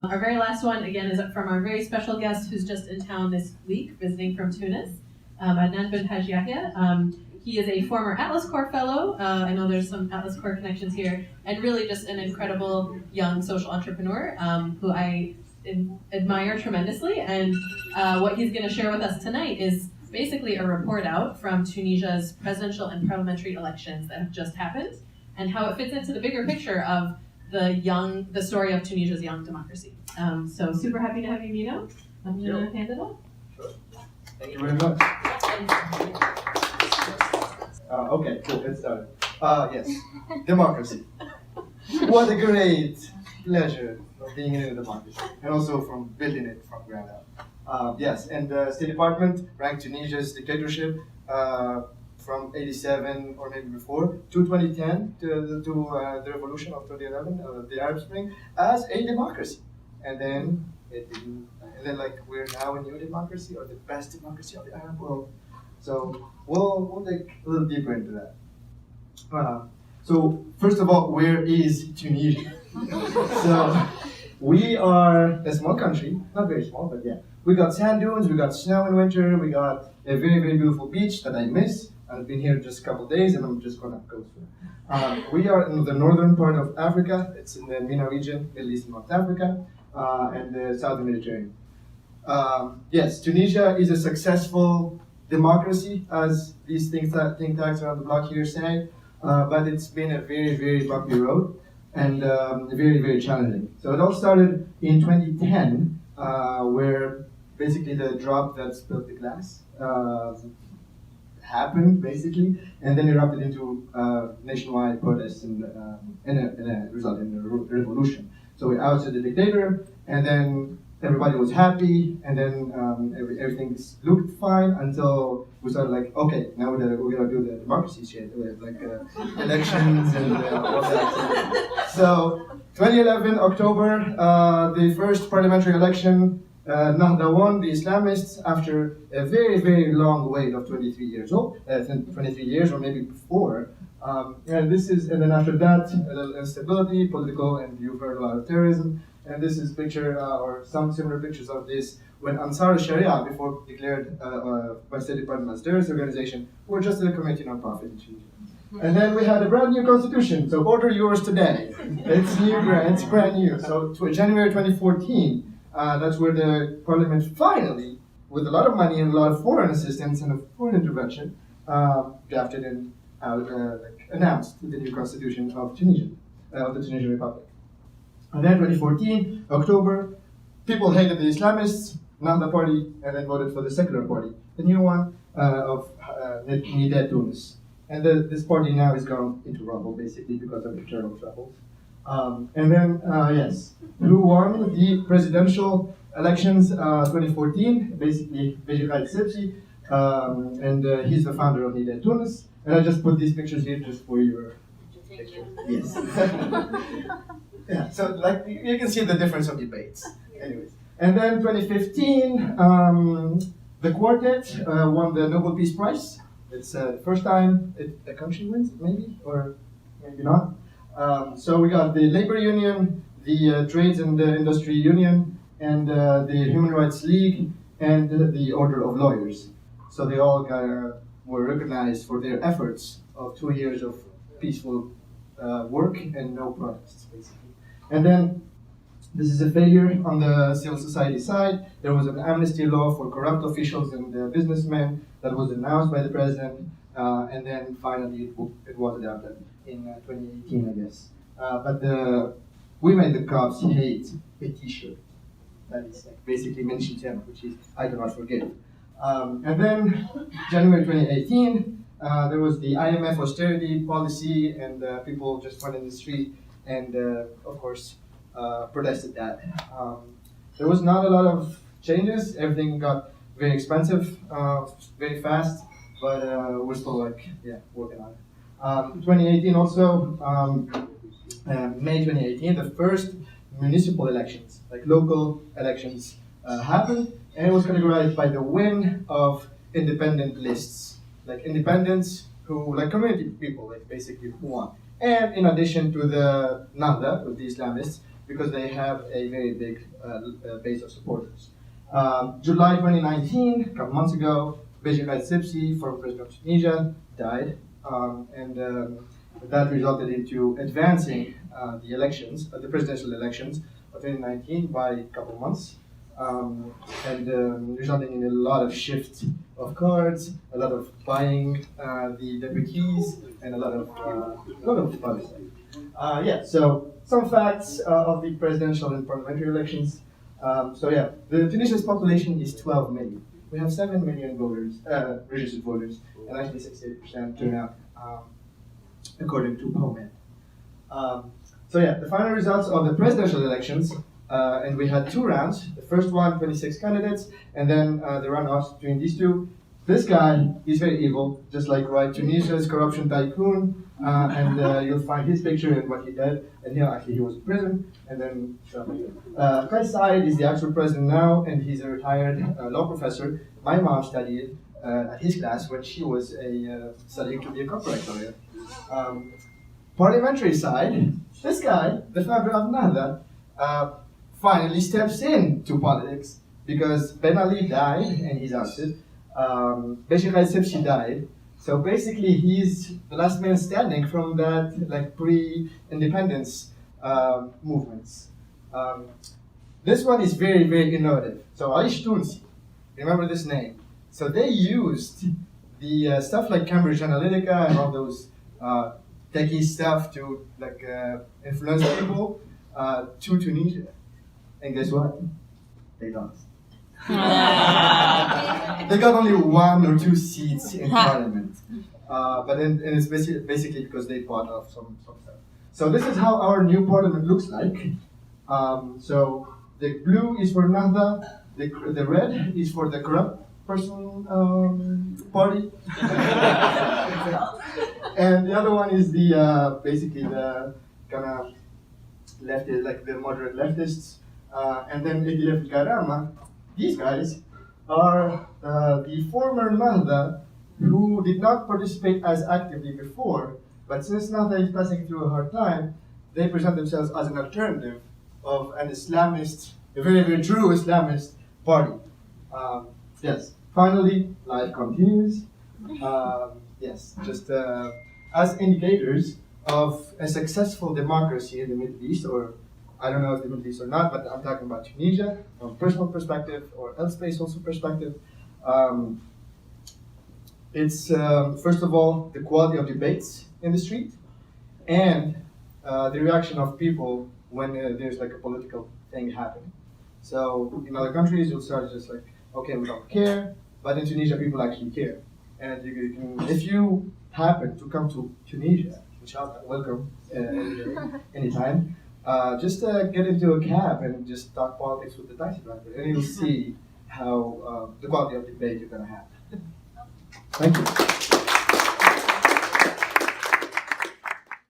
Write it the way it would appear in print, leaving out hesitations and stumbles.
Our very last one, again, is from our very special guest who's just in town this week, visiting from Tunis, Adnen Ben Hadj Yahya. He is a former Atlas Corps fellow. I know there's some Atlas Corps connections here, and really just an incredible young social entrepreneur who I admire tremendously. And what he's going to share with us tonight is basically a report out from Tunisia's presidential and parliamentary elections that have just happened, and how it fits into the bigger picture of the story of Tunisia's young democracy. So super happy to have you, Mino. I'm going to hand it off. Sure. Thank you very much. Okay, cool, let's start. Yes, democracy. What a great pleasure of being in a democracy, and also from building it from ground up. Yes, and the State Department ranked Tunisia's dictatorship from 87 or maybe before to 2010 to the revolution of 2011, the Arab Spring, as a democracy. And then it didn't. And then like we're now a new democracy or the best democracy of the Arab world. So we'll dig a little deeper into that. So first of all, where is Tunisia? So we are a small country, not very small, but yeah. We got sand dunes, we got snow in winter, we got a very, very beautiful beach that I miss. I've been here just a couple of days and I'm just gonna go through. We are in the northern part of Africa. It's in the MENA region, Middle East and North Africa, and the southern Mediterranean. Yes, Tunisia is a successful democracy, as these think tanks around the block here say, but it's been a very, very bumpy road and very, very challenging. So it all started in 2010, where basically the drop that spilled the glass happened, basically, and then erupted into nationwide protests and resulted in a revolution. So we ousted the dictator, and then everybody was happy, and then everything looked fine until we started like, okay, now we're gonna do the democracy shit with like elections and all that. So 2011 October, the first parliamentary election, Nahda won, the Islamists, after a very, very long wait of 23 years old, 23 years or maybe before. And then after that, a little instability, political, and you've heard a lot of terrorism. And this is picture, or some similar pictures of this, when Ansar al-Sharia, before declared by State Department as terrorist organization, were just a community non-profit in Tunisia. And then we had a brand new constitution, so order yours today. It's brand new. So January 2014, that's where the parliament finally, with a lot of money and a lot of foreign assistance and a foreign intervention, drafted and announced the new constitution of Tunisia, of the Tunisian Republic. And then 2014, October, people hated the Islamists, not the party, and then voted for the secular party, the new one of Nida Tunis. And this party now is gone into rubble, basically, because of internal troubles. And then, yes, who won the presidential elections 2014? Basically, Beji Sepsi, and he's the founder of Nida Tunis. And I just put these pictures here just for your picture. Yes. Yeah, so like you can see the difference of debates. Anyways. And then 2015, the quartet won the Nobel Peace Prize. It's the first time a country wins, maybe, or maybe not. So we got the Labor Union, the Trades and Industry Union, and the Human Rights League, and the Order of Lawyers. So they all were recognized for their efforts of 2 years of peaceful work and no protests, basically. And then this is a failure on the civil society side. There was an amnesty law for corrupt officials and businessmen that was announced by the president, and then finally it was adopted in 2018, I guess. But we made the cops hate a T-shirt that is like basically mentioned him, which is I do not forget. And then January 2018, there was the IMF Austerity Policy, and people just went in the street and, of course, protested that. There was not a lot of changes. Everything got very expensive, very fast, but we're still working on it. 2018 also, May 2018, the first municipal elections, like local elections, happened, and it was categorized by the win of independent lists, like independents who, like community people, like basically who won. And in addition to the Nahda, with the Islamists, because they have a very big base of supporters. July 2019, a couple months ago, Beji Qaid Sibsi, former president of Tunisia, died, and that resulted into advancing the elections, the presidential elections of 2019 by a couple months, and resulting in a lot of shift of cards, a lot of buying the deputies, and a lot of other stuff. Yeah, so some facts of the presidential and parliamentary elections. The Tunisia's population is 12 million. We have 7 million voters, registered voters, and actually 68% turnout, according to POMED. The final results of the presidential elections, and we had 2 rounds. The first one, 26 candidates, and then the runoffs between these two. This guy is very evil, just like Tunisia's corruption tycoon, and you'll find his picture and what he did. And here, actually, he was in prison. And then Qais Said is the actual president now, and he's a retired law professor. My mom studied at his class when she was studying to be a copyright lawyer. Parliamentary side, this guy, the founder of Nahda, finally steps into politics because Ben Ali died and he's ousted. Beji Qaid Sibsi died. So basically, he's the last man standing from that pre-independence movements. This one is very, very innovative. So Is Tunisia, remember this name. So they used the stuff like Cambridge Analytica and all those techie stuff to influence people to Tunisia. And guess what? They lost. They got only 1 or 2 seats in parliament, but it's basically because they bought off some stuff. So this is how our new parliament looks like. So the blue is for Nahda, the red is for the corrupt person party, and the other one is the basically the kind of leftist, like the moderate leftists, and then Idilef Garama. These guys are the former Nahda who did not participate as actively before, but since Nahda is passing through a hard time, they present themselves as an alternative of an Islamist, a very, very true Islamist party. Yes, finally, life continues. Yes, just as indicators of a successful democracy in the Middle East, or I don't know if the Middle East or not, but I'm talking about Tunisia from a personal perspective or elspace also perspective. It's first of all the quality of debates in the street and the reaction of people when there's like a political thing happening. So in other countries you'll start just like, okay, we don't care, but in Tunisia people actually care. And you can, if you happen to come to Tunisia, inshallah, welcome anytime. Just get into a cab and just talk politics with the taxi driver, and you'll see how the quality of debate you're going to have. Thank you.